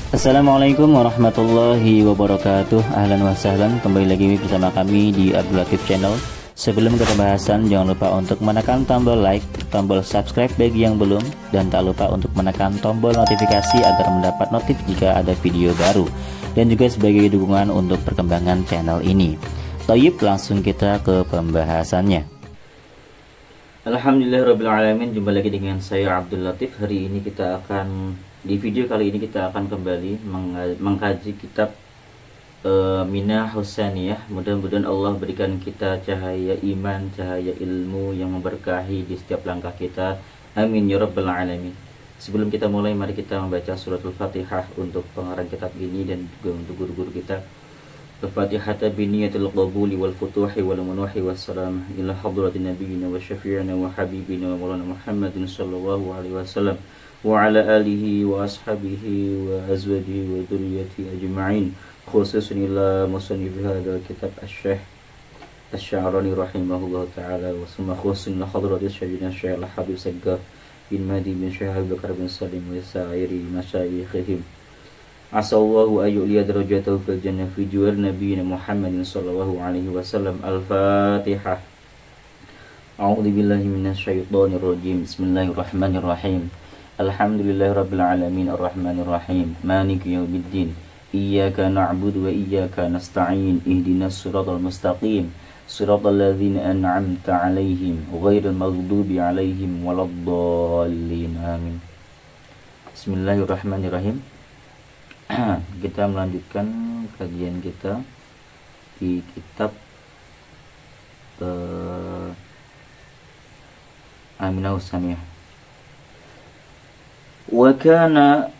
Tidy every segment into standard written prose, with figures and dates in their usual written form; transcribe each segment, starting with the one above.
Assalamualaikum warahmatullahi wabarakatuh. Ahlan wa sahlan, kembali lagi bersama kami di Abdul Latif Channel. Sebelum ke pembahasan, jangan lupa untuk menekan tombol like, tombol subscribe bagi yang belum, dan tak lupa untuk menekan tombol notifikasi agar mendapat notif jika ada video baru, dan juga sebagai dukungan untuk perkembangan channel ini. Tayyib, langsung kita ke pembahasannya. Alhamdulillahirrabbilalamin. Jumpa lagi dengan saya Abdul Latif. Di video kali ini kita akan kembali mengkaji kitab Minah Husaniyah. Mudah-mudahan Allah berikan kita cahaya iman, cahaya ilmu yang memberkahi di setiap langkah kita. Amin ya rabbal alamin. Sebelum kita mulai, mari kita membaca suratul Fatihah untuk pengarang kitab ini dan juga untuk guru-guru kita. Al-Fatihah biniyatil qabuli wal futuhi wal munuhi wassalam ila hadratin nabiyina wa syafi'ina wa habibina wa maulana Muhammadin sallallahu alaihi wasallam wa ala alihi wa ashabihi wa azwajihi wa dhurriyyatihi ajma'in, khususan ila musannif hadzal kitab asy-Syaikh Asy-Sya'rani rahimahullah ta'ala, wa summa khususan ila hadratis Syaikh Al-Habib Saggaf bin Mahdi bin Syekh Abu Bakar bin Salim wa sa'iri masyayikhihim. Asallahu ayyuliya darajatahu fil jannah fi juwar nabiyina Muhammadin sallallahu alaihi wasallam. Al-Fatihah. A'udzu billahi minasyaitonir rajim. Bismillahirrahmanirrahim. Alhamdulillahirabbil alamin arrahmanir rahim maliki yaumiddin iyyaka na'budu wa iyyaka nasta'in ihdinas siratal mustaqim siratal ladzina an'amta 'alaihim ghairil maghdubi 'alaihim waladdallin amin. Bismillahirrahmanirrahim. Kita melanjutkan kajian kita di kitab Minah Husaniyah. Wa kana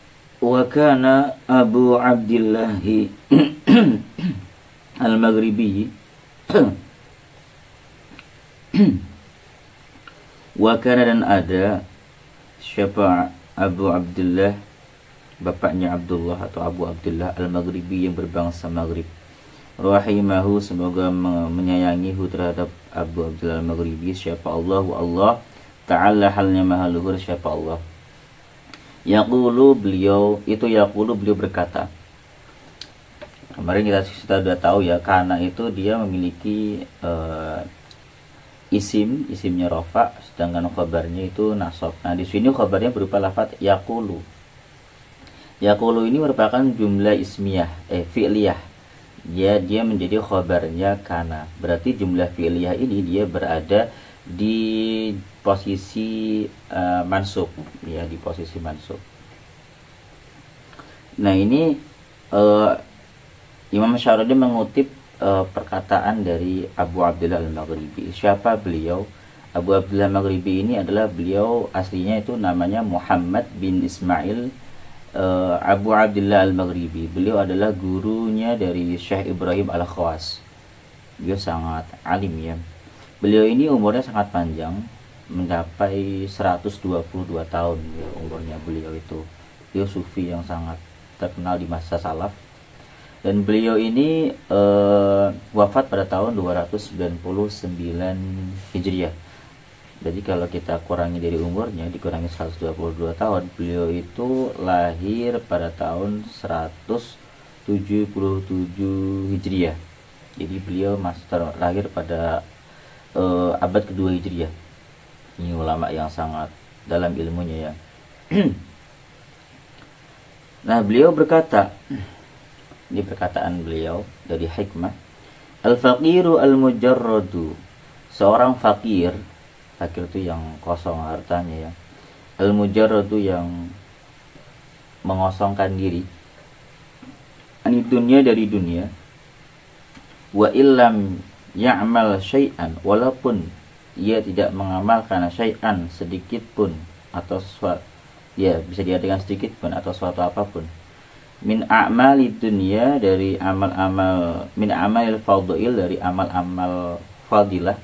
Abu Abdillah Al-Maghribi wa kana, dan ada siapa Abu Abdullah, bapaknya Abdullah atau Abu Abdullah Al-Maghribi yang berbangsa Maghrib. Rahimahu, semoga menyayangihu terhadap Abu Abdullah Al-Maghribi. Siapa Allah Ta'ala, halnya maha luhur siapa Allah. beliau berkata. Kemarin kita sudah tahu ya, karena itu dia memiliki isimnya rofa, sedangkan khabarnya itu nasab. Nah, di sini khabarnya berupa lafaz yaqulu. Yaqulu ini merupakan jumlah ismiyah, fi'liyah. Dia menjadi khabarnya kana. Berarti jumlah fi'liyah ini dia berada di posisi mansub, ya, di posisi mansub. Nah, ini Imam Syaradi mengutip perkataan dari Abu Abdullah Al-Maghribi. Siapa beliau? Abu Abdullah Al-Maghribi ini adalah, beliau aslinya itu namanya Muhammad bin Ismail Abu Abdullah Al-Maghribi. Beliau adalah gurunya dari Syekh Ibrahim Al-Khawas. Beliau sangat alim, ya. Beliau ini umurnya sangat panjang, mencapai 122 tahun, ya, umurnya beliau itu. Beliau sufi yang sangat terkenal di masa salaf. Dan beliau ini wafat pada tahun 299 Hijriah. Jadi kalau kita kurangi dari umurnya, dikurangi 122 tahun, beliau itu lahir pada tahun 177 Hijriah. Jadi beliau lahir pada abad kedua Hijriah. Ini ulama yang sangat dalam ilmunya, ya. Nah, beliau berkata, ini perkataan beliau dari hikmah, al-faqiru al-mujarradu, seorang fakir itu yang kosong hartanya, ya. Al-mujarradu, yang mengosongkan diri, ani dunia, dari dunia, wa illam ya'mal syai'an, walaupun ia tidak mengamalkan syai'an, sedikit pun, atau sesuatu, ya, bisa diartikan sedikit pun atau suatu apapun, min a'mali dunia, dari amal-amal, min amalil fadil, dari amal-amal fadilah,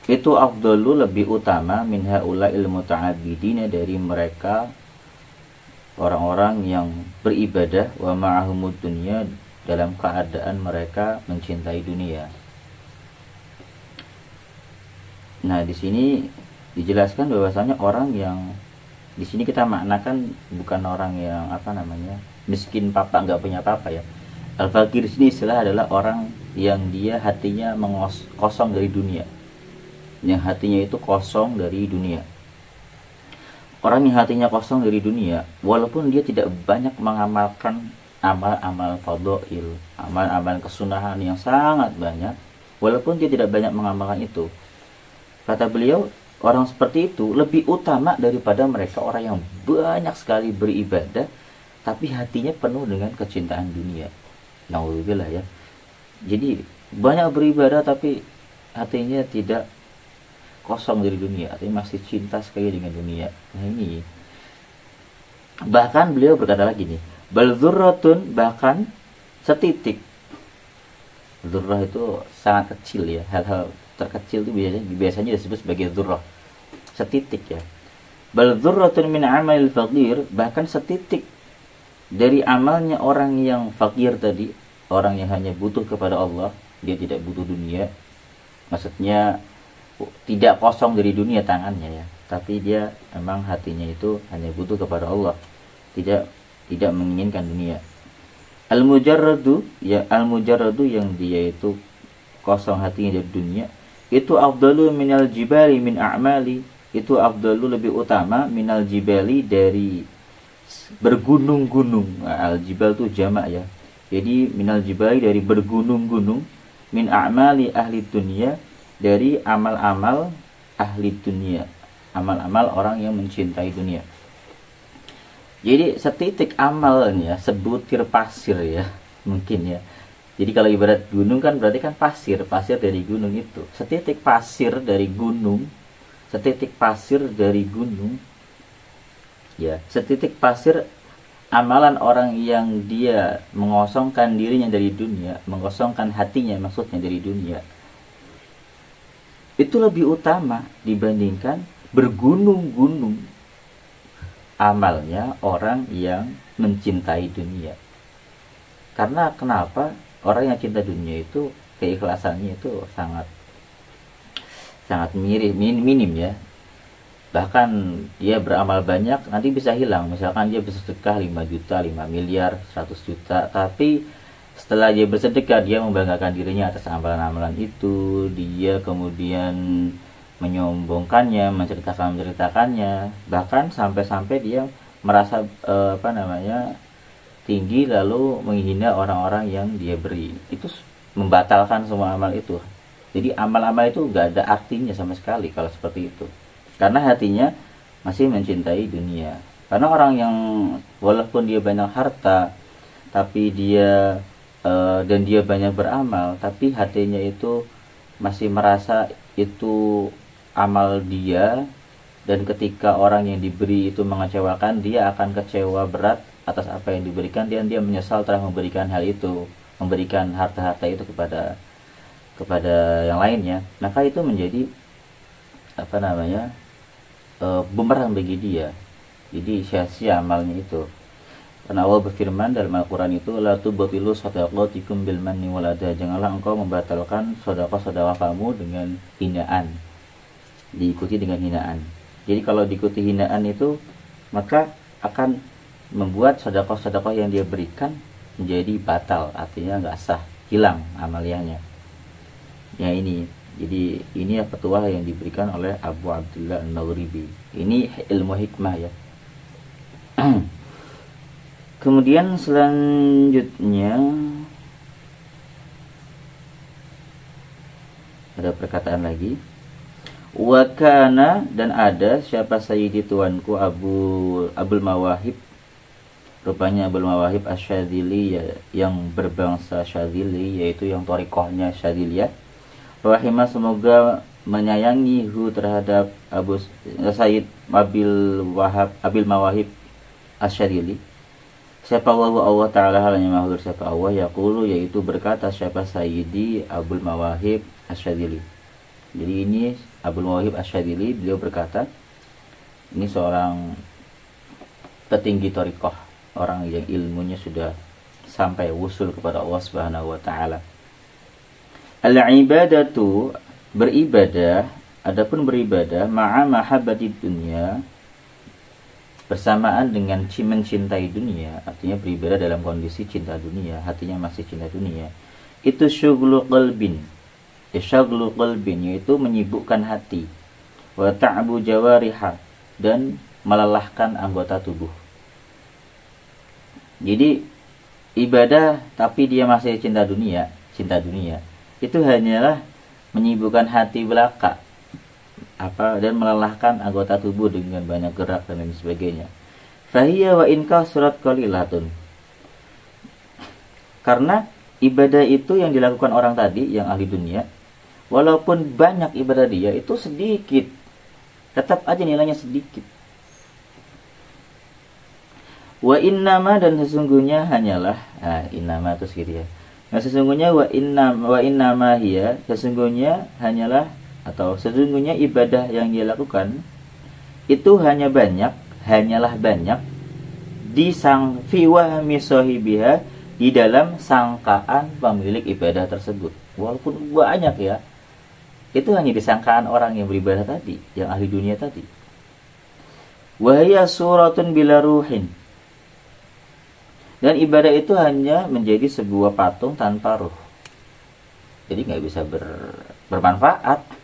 itu afdalu, lebih utama, min haula'il muta'abidina, dari mereka orang-orang yang beribadah, wa ma'ahumud dunia, dalam keadaan mereka mencintai dunia. Nah, di sini dijelaskan bahwasanya orang yang Di sini kita maknakan bukan orang yang apa namanya miskin papa nggak punya apa-apa ya. Al-fakir di sini istilah adalah orang yang dia hatinya kosong dari dunia, yang hatinya itu kosong dari dunia. Orang yang hatinya kosong dari dunia, walaupun dia tidak banyak mengamalkan amal-amal fadhail, amal-amal kesunahan yang sangat banyak, walaupun dia tidak banyak mengamalkan itu, kata beliau, orang seperti itu lebih utama daripada mereka orang yang banyak sekali beribadah tapi hatinya penuh dengan kecintaan dunia. Naudzubillah ya. Jadi banyak beribadah tapi hatinya tidak kosong dari dunia, artinya masih cinta sekali dengan dunia. Nah ini, bahkan beliau berkata lagi nih, bal dzurratun, bahkan setitik. Dzurrah itu sangat kecil ya, hal-hal terkecil itu biasanya disebut sebagai dzurrah, setitik ya. Bal dzurratun min amalil faqir, bahkan setitik dari amalnya orang yang fakir tadi, orang yang hanya butuh kepada Allah, dia tidak butuh dunia. Maksudnya tidak kosong dari dunia tangannya ya, tapi dia memang hatinya itu hanya butuh kepada Allah, tidak menginginkan dunia. Al-mujarradu ya, al-mujarradu yang dia itu kosong hatinya dari dunia, itu afdalu minal jibali min a'mali, itu afdalu lebih utama minal jibali dari bergunung-gunung. Al-jibal itu jamak ya, jadi minal jibali dari bergunung-gunung, min a'mali ahli dunia dari amal-amal ahli dunia, amal-amal orang yang mencintai dunia. Jadi setitik amalnya sebutir pasir ya, mungkin ya. Jadi kalau ibarat gunung kan berarti kan pasir dari gunung itu. Setitik pasir dari gunung, setitik pasir dari gunung ya, setitik pasir amalan orang yang dia mengosongkan dirinya dari dunia, mengosongkan hatinya maksudnya dari dunia, itu lebih utama dibandingkan bergunung-gunung amalnya orang yang mencintai dunia. Karena kenapa? Orang yang cinta dunia itu keikhlasannya itu sangat minim ya. Bahkan dia beramal banyak nanti bisa hilang. Misalkan dia bersedekah 5 juta, 5 miliar, 100 juta, tapi setelah dia bersedekah, dia membanggakan dirinya atas amalan-amalan itu, dia kemudian menyombongkannya, menceritakannya, bahkan sampai-sampai dia merasa tinggi lalu menghina orang-orang yang dia beri. Itu membatalkan semua amal itu. Jadi amal-amal itu gak ada artinya sama sekali kalau seperti itu, karena hatinya masih mencintai dunia. Karena orang yang walaupun dia banyak harta, tapi dia dan dia banyak beramal, tapi hatinya itu masih merasa itu amal dia, dan ketika orang yang diberi itu mengecewakan, dia akan kecewa berat atas apa yang diberikan, dan dia menyesal telah memberikan hal itu, memberikan harta-harta itu kepada yang lainnya. Maka itu menjadi bumerang bagi dia. Jadi sia-sia amalnya itu. Karena Allah berfirman dalam Al-Quran itu, la tubtilu shadaqatikum bil manni wal adha, janganlah engkau membatalkan sedekah-sedekah kamu dengan hinaan, diikuti dengan hinaan. Jadi kalau diikuti hinaan itu, maka akan membuat sedekah-sedekah yang dia berikan menjadi batal, artinya nggak sah, hilang amaliahnya. Ya ini, jadi ini petuah yang diberikan oleh Abu Abdullah An-Nawawi. Ini ilmu hikmah ya. Kemudian selanjutnya ada perkataan lagi, wakana, dan ada siapa sayyidi tuanku Abul Mawahib, rupanya Abul Mawahib Asyadzili ya, yang berbangsa Syadzili, yaitu yang thariqahnya Syadziliyah. Rahimah, semoga menyayangi terhadap Abu Sayyid Abil Mawahib Asyadzili. Siapa Allah Ta'ala halnya mahdur siapa Allah, yaqulu, yaitu berkata siapa Sayyidi Abul Mawahib Asyadzili. Jadi ini Abul Mawahib Asyadzili, beliau berkata, ini seorang petinggi thariqah, orang yang ilmunya sudah sampai wusul kepada Allah Subhanahu wa taala. Al-ibadatu, beribadah, adapun beribadah, ma'a mahabbatid dunya, bersamaan dengan mencintai dunia, artinya beribadah dalam kondisi cinta dunia, hatinya masih cinta dunia, itu syughlu qalbin, syughlu qalbin, yaitu menyibukkan hati, wa ta'bu jawariha, dan melelahkan anggota tubuh. Jadi ibadah tapi dia masih cinta dunia, itu hanyalah menyibukkan hati belaka, dan melelahkan anggota tubuh dengan banyak gerak dan lain sebagainya. Fahiya wa inka surat qalilatun. Karena ibadah itu yang dilakukan orang tadi yang ahli dunia, walaupun banyak ibadah dia itu sedikit, tetap aja nilainya sedikit. Wa innama, dan sesungguhnya hanyalah, innama itu gitu ya. Nah sesungguhnya wa innama hiya, sesungguhnya hanyalah, atau sesungguhnya ibadah yang dia lakukan itu hanyalah banyak di sang fi wahmi sahibiha, di dalam sangkaan pemilik ibadah tersebut. Walaupun banyak ya, itu hanya disangkaan orang yang beribadah tadi, yang ahli dunia tadi. Wahya suratun bila ruhin, dan ibadah itu hanya menjadi sebuah patung tanpa ruh, jadi nggak bisa bermanfaat.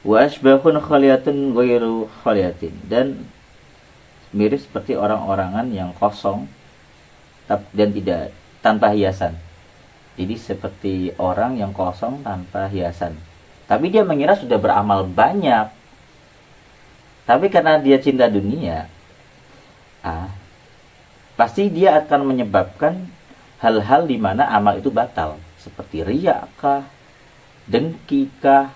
Wa asbahun khaliyatun ghairu khaliyatin, dan mirip seperti orang-orangan yang kosong dan tidak tanpa hiasan. Jadi seperti orang yang kosong tanpa hiasan, tapi dia mengira sudah beramal banyak, tapi karena dia cinta dunia, pasti dia akan menyebabkan hal-hal di mana amal itu batal, seperti riya kah, dengki kah,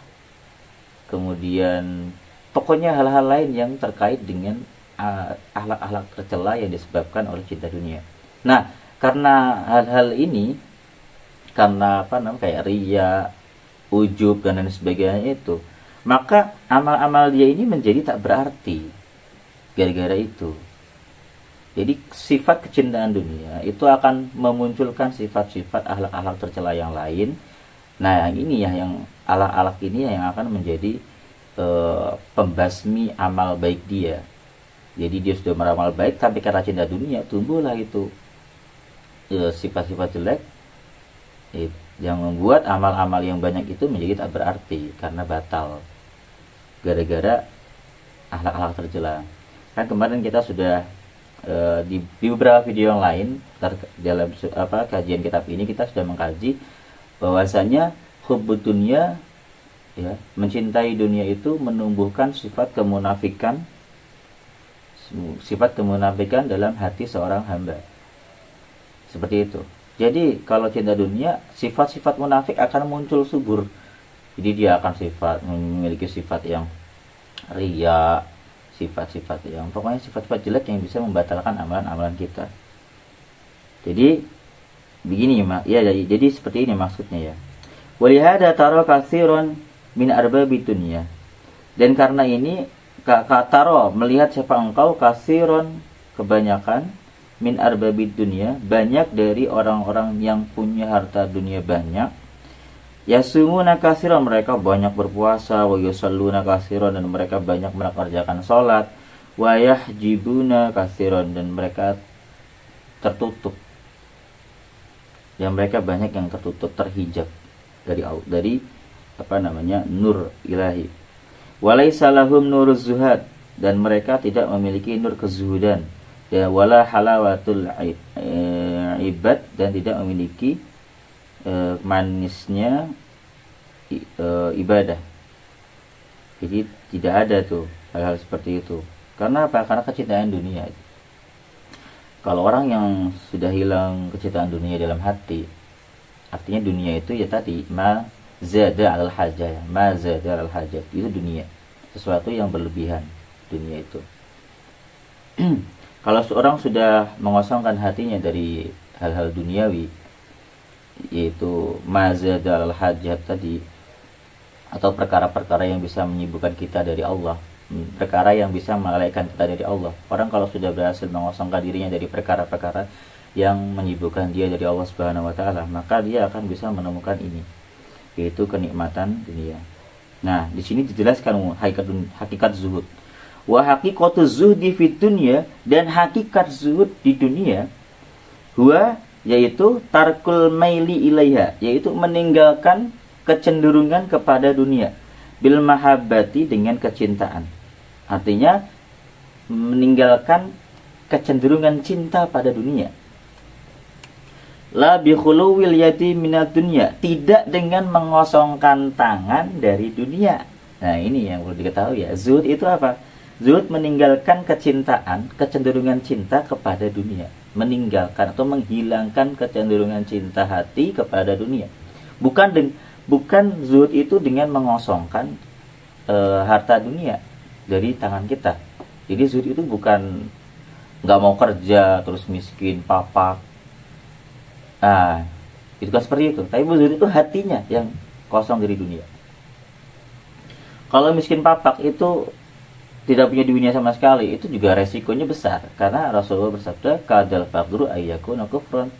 kemudian pokoknya hal-hal lain yang terkait dengan akhlak-akhlak tercela yang disebabkan oleh cinta dunia. Nah, karena hal-hal ini, karena kayak riya, ujub dan lain sebagainya itu, maka amal-amal dia ini menjadi tak berarti gara-gara itu. Jadi sifat kecintaan dunia itu akan memunculkan sifat-sifat akhlak-akhlak tercela yang lain. Nah, yang ini ya, yang akhlak-akhlak ini yang akan menjadi pembasmi amal baik dia. Jadi dia sudah beramal baik, tapi karena cinta dunia tumbuhlah itu sifat-sifat jelek, yang membuat amal-amal yang banyak itu menjadi tak berarti karena batal gara-gara akhlak-akhlak tercela. Kan kemarin kita sudah di beberapa video yang lain dalam kajian kitab ini kita sudah mengkaji bahwasanya hubbud dunya, ya, mencintai dunia itu menumbuhkan sifat kemunafikan dalam hati seorang hamba. Seperti itu. Jadi kalau cinta dunia, sifat-sifat munafik akan muncul subur. Jadi dia akan memiliki sifat yang riya, sifat-sifat yang pokoknya sifat-sifat jelek yang bisa membatalkan amalan-amalan kita. Jadi begini ya, jadi seperti ini maksudnya ya. Walihada taro katsiron min arbabid dunya. Dan karena ini taro, melihat siapa engkau, katsiron, kebanyakan, min arbabid dunya, banyak dari orang-orang yang punya harta dunia banyak. Yasumuna katsiron, mereka banyak berpuasa, wa yusalluna katsiron, dan mereka banyak mengerjakan salat, wa yahjibuna katsiron, dan mereka tertutup. Yang mereka banyak yang tertutup, terhijab dari nur ilahi. Walaysa lahum nuruz zuhad, dan mereka tidak memiliki nur kezuhudan, ya, wala halawatul ibad, dan tidak memiliki manisnya ibadah. Jadi tidak ada tuh hal-hal seperti itu. Karena apa? Karena kecintaan dunia. Kalau orang yang sudah hilang kecintaan dunia dalam hati, artinya dunia itu ya tadi ma zada al hajah, ma zada al hajat, itu dunia, sesuatu yang berlebihan dunia itu. Kalau seorang sudah mengosongkan hatinya dari hal-hal duniawi, yaitu ma zada al hajat tadi, atau perkara-perkara yang bisa menyibukkan kita dari Allah, perkara yang bisa melalaikan kita dari Allah. Orang kalau sudah berhasil mengosongkan dirinya dari perkara-perkara yang menyibukkan dia dari Allah Subhanahu wa taala, maka dia akan bisa menemukan ini, yaitu kenikmatan dunia. Nah, di sini dijelaskan hakikat zuhud. Wa haqiqatu zuhdi fid dunya, dan hakikat zuhud di dunia, huwa, yaitu tarkul maili ilaiha, yaitu meninggalkan kecenderungan kepada dunia, bil mahabbati, dengan kecintaan. Artinya meninggalkan kecenderungan cinta pada dunia. La bi khuluwil yadi minad dunya, tidak dengan mengosongkan tangan dari dunia. Nah, ini yang perlu diketahui ya. Zuhud itu apa? Zuhud meninggalkan kecintaan, kecenderungan cinta kepada dunia. Meninggalkan atau menghilangkan kecenderungan cinta hati kepada dunia. Bukan zuhud itu dengan mengosongkan harta dunia dari tangan kita. Jadi zuhud itu bukan nggak mau kerja terus miskin papak. Nah, itu kan seperti itu. Tapi zuhud itu hatinya yang kosong dari dunia. Kalau miskin papak itu tidak punya dunia sama sekali, itu juga resikonya besar. Karena Rasulullah bersabda, kadal faqru ayyakuna kufran.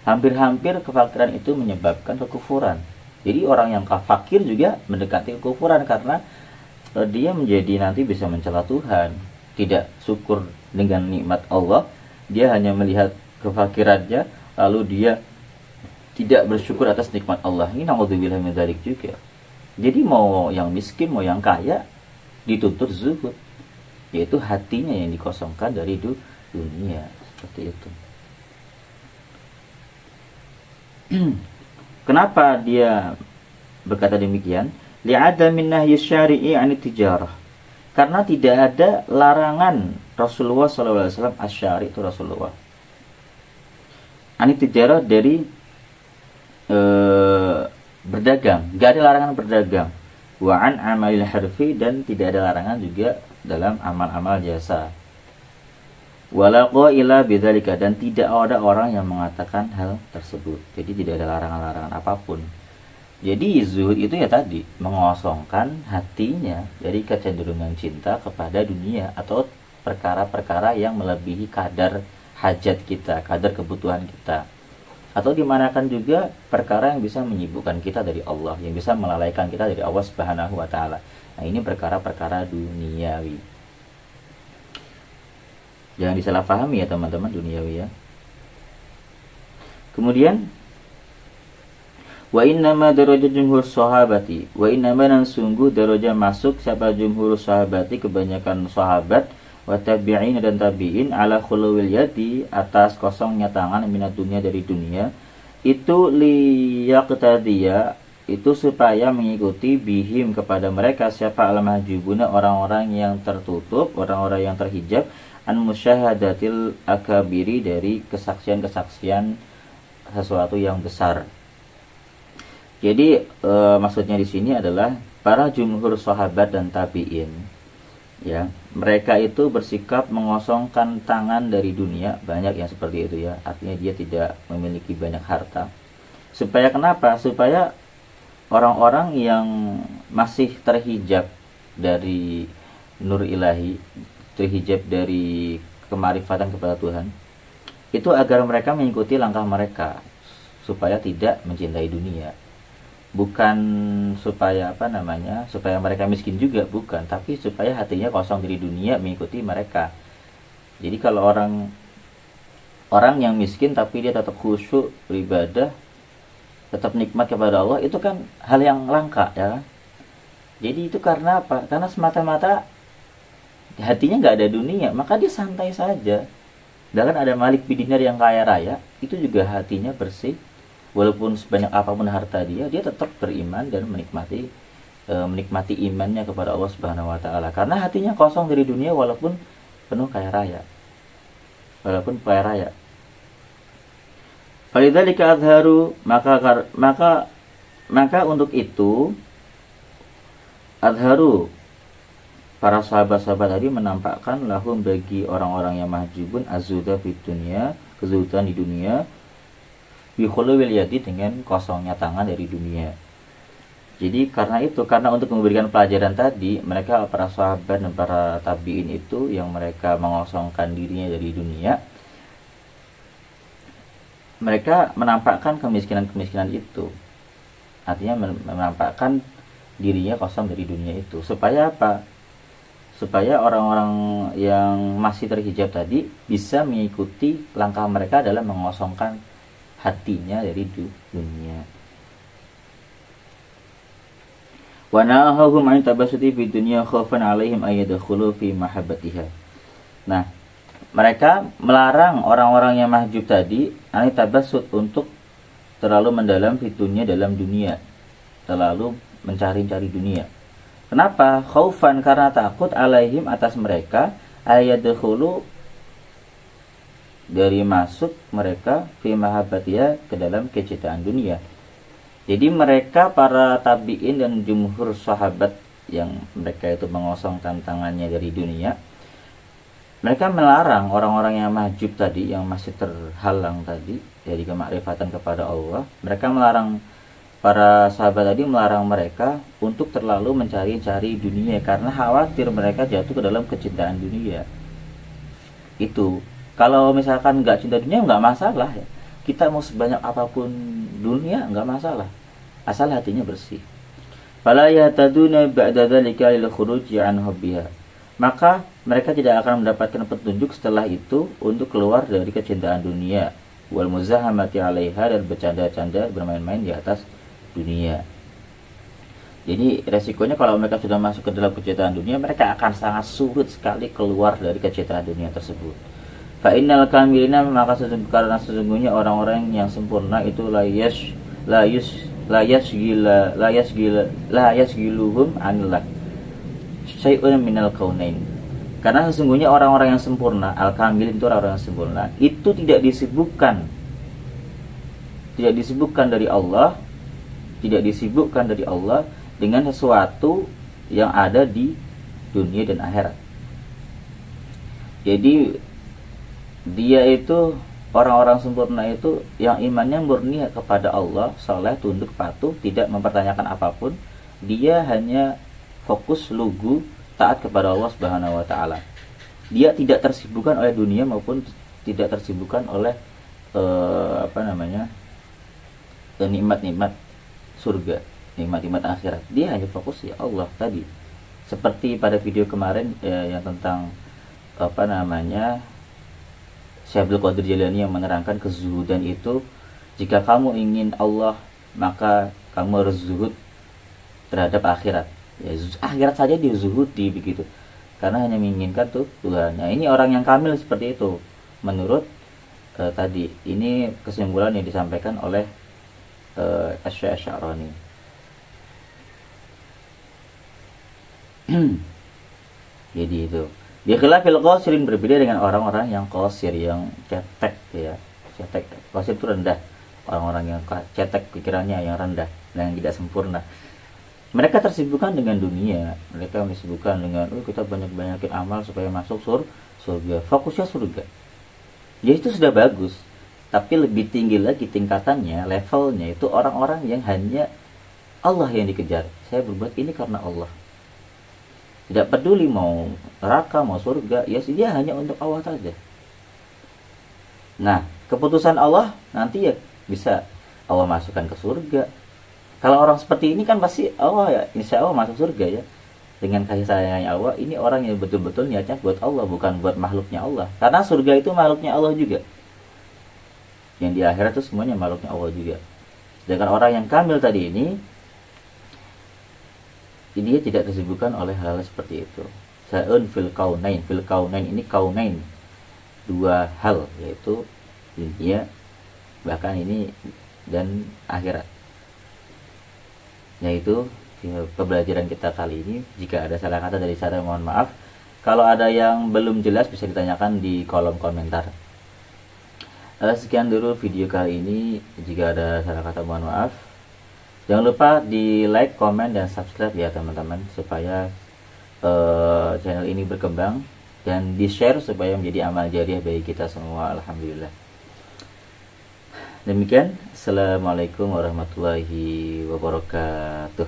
Hampir-hampir kefakiran itu menyebabkan kekufuran. Jadi orang yang fakir juga mendekati kekufuran, karena dia menjadi nanti bisa mencela Tuhan, tidak syukur dengan nikmat Allah. Dia hanya melihat kefakirannya, lalu dia tidak bersyukur atas nikmat Allah. Ini naudzubillah min dzalik juga. Jadi mau yang miskin, mau yang kaya, dituntut zuhud, yaitu hatinya yang dikosongkan dari dunia. Seperti itu. Kenapa dia berkata demikian? Li'adamin nahyi syari'i 'anit tijarah. Karena tidak ada larangan Rasulullah SAW, asyari itu Rasulullah, 'anit tijarah, dari berdagang. Gak ada larangan berdagang. Wa'an amalil harfi, dan tidak ada larangan juga dalam amal-amal jasa. Wala qaila bidzalika, dan tidak ada orang yang mengatakan hal tersebut. Jadi tidak ada larangan-larangan apapun. Jadi zuhud itu ya tadi, mengosongkan hatinya dari kecenderungan cinta kepada dunia atau perkara-perkara yang melebihi kadar hajat kita, kadar kebutuhan kita. Atau dimanakan juga perkara yang bisa menyibukkan kita dari Allah, yang bisa melalaikan kita dari Allah Subhanahu wa taala. Nah, ini perkara-perkara duniawi. Jangan disalahpahami ya teman-teman, duniawi ya. Kemudian wa innama daraja jumhur sahabati, wa innama, dan sungguh daraja masuk siapa jumhur sahabati, kebanyakan sahabat, wa tabi'in, dan tabi'in, ala khuluwil yadi, atas kosongnya tangan, minat dunia, dari dunia, itu liyaqtadiya, itu supaya mengikuti, bihim, kepada mereka, siapa al-mahjubuna, orang-orang yang tertutup, orang-orang yang terhijab, an musyahadatil akabiri, dari kesaksian-kesaksian sesuatu yang besar. Jadi maksudnya di sini adalah para jumhur sahabat dan tabi'in, ya, mereka itu bersikap mengosongkan tangan dari dunia. Banyak yang seperti itu ya, artinya dia tidak memiliki banyak harta. Supaya kenapa? Supaya orang-orang yang masih terhijab dari nur ilahi, terhijab dari kemarifatan kepada Tuhan, itu agar mereka mengikuti langkah mereka, supaya tidak mencintai dunia. Bukan supaya supaya mereka miskin juga, bukan, tapi supaya hatinya kosong dari dunia, mengikuti mereka. Jadi kalau orang yang miskin tapi dia tetap khusyuk beribadah, tetap nikmat kepada Allah, itu kan hal yang langka ya kan? Jadi itu karena apa? Karena semata-mata hatinya nggak ada dunia, maka dia santai saja. Bahkan ada Malik bin Dinar yang kaya raya, itu juga hatinya bersih. Walaupun sebanyak apapun harta dia tetap beriman dan menikmati imannya kepada Allah Subhanahu wa taala. Karena hatinya kosong dari dunia walaupun penuh kaya raya. Falidzalika azharu, maka untuk itu azharu, para sahabat-sahabat tadi menampakkan lahum, bagi orang-orang yang mahjubun, azuda fid dunya, kezuhudan di dunia, bi khuluwil yadi, dengan kosongnya tangan dari dunia. Jadi karena untuk memberikan pelajaran tadi, mereka para sahabat dan para tabi'in itu yang mereka mengosongkan dirinya dari dunia, mereka menampakkan kemiskinan itu. Artinya menampakkan dirinya kosong dari dunia itu. Supaya apa? supaya orang-orang yang masih terhijab tadi bisa mengikuti langkah mereka dalam mengosongkan hatinya dari dunia. Wa nahahum an tabassuti fid dunya khaufan 'alaihim ay yadkhulu fi mahabbatiha. Nah, mereka melarang orang-orang yang mahjub tadi an tabassut untuk terlalu mendalam fitunya dalam dunia, terlalu mencari-cari dunia. Kenapa? Khaufan, karena takut, alaihim, atas mereka, ayadkhulu, dari masuk mereka fi mahabbatiha, ke dalam kecintaan dunia. Jadi mereka para tabi'in dan jumhur sahabat yang mereka itu mengosongkan tangannya dari dunia, mereka melarang orang-orang yang mahjub tadi, yang masih terhalang tadi dari kemakrifatan kepada Allah. Mereka melarang, para sahabat tadi melarang mereka untuk terlalu mencari-cari dunia, karena khawatir mereka jatuh ke dalam kecintaan dunia. Itu kalau misalkan nggak cinta dunia nggak masalah ya, kita mau sebanyak apapun dunia nggak masalah, asal hatinya bersih. Fala yahtaduna ba'da dzalika lil khuruji an hubbiha. Maka mereka tidak akan mendapatkan petunjuk setelah itu untuk keluar dari kecintaan dunia, wal muzahamati 'alaiha, dan bercanda-canda, bermain-main di atas dunia. Jadi resikonya kalau mereka sudah masuk ke dalam kecintaan dunia, mereka akan sangat sulit sekali keluar dari kecintaan dunia tersebut. Fa innal kamilina, maka karena sesungguhnya orang-orang yang sempurna itu la yasgiluhum anillah syai'un minal kaunain. Karena sesungguhnya orang-orang yang sempurna, al-kamil itu orang-orang yang sempurna, itu tidak disibukkan dari Allah, tidak disibukkan dari Allah dengan sesuatu yang ada di dunia dan akhirat. Jadi dia itu, orang-orang sempurna itu yang imannya murni kepada Allah, saleh, tunduk, patuh, tidak mempertanyakan apapun. Dia hanya fokus, lugu, taat kepada Allah Subhanahu wa taala. Dia tidak tersibukkan oleh dunia maupun tidak tersibukkan oleh nikmat-nikmat surga, nikmat-nikmat akhirat. Dia hanya fokus ya Allah tadi. Seperti pada video kemarin yang tentang Syekh Abdul Qadir Jailani yang menerangkan kezuhudan itu, jika kamu ingin Allah maka kamu harus zuhud terhadap akhirat. Ya, akhirat saja dizuhudi begitu, karena hanya menginginkan Tuhan. Nah, ini orang yang kamil seperti itu menurut tadi. Ini kesimpulan yang disampaikan oleh Asy-Sya'rani. Jadi itu. Di khilafil qasirin, berbeda dengan orang-orang yang qasir, yang cetek ya. Cetek, qasir itu rendah. Orang-orang yang cetek pikirannya, yang rendah dan yang tidak sempurna. Mereka tersibukkan dengan dunia, mereka disibukkan dengan kita banyak-banyakin amal supaya masuk surga, fokusnya surga. Ya itu sudah bagus, tapi lebih tinggi lagi tingkatannya, levelnya itu orang-orang yang hanya Allah yang dikejar. Saya berbuat ini karena Allah, tidak peduli mau neraka mau surga, ya dia hanya untuk Allah saja. Nah, keputusan Allah nanti ya bisa Allah masukkan ke surga. Kalau orang seperti ini kan pasti Allah ya, insya Allah masuk surga ya, dengan kasih sayangnya Allah. Ini orang yang betul-betul niatnya buat Allah, bukan buat makhluknya Allah. Karena surga itu makhluknya Allah juga, yang di akhirat itu semuanya makhluknya Allah juga. Sedangkan orang yang kamil tadi ini dia tidak disibukkan oleh hal-hal seperti itu. Sa'un fil kaunain, fil kaunain ini kaunain, dua hal, yaitu dunia bahkan ini dan akhirat. Yaitu pembelajaran kita kali ini. Jika ada salah kata dari saya mohon maaf. Kalau ada yang belum jelas bisa ditanyakan di kolom komentar. Sekian dulu video kali ini. Jika ada salah kata mohon maaf. Jangan lupa di like, komen, dan subscribe ya teman-teman, supaya channel ini berkembang, dan di share supaya menjadi amal jariah bagi kita semua. Alhamdulillah. Demikian, assalamualaikum warahmatullahi wabarakatuh.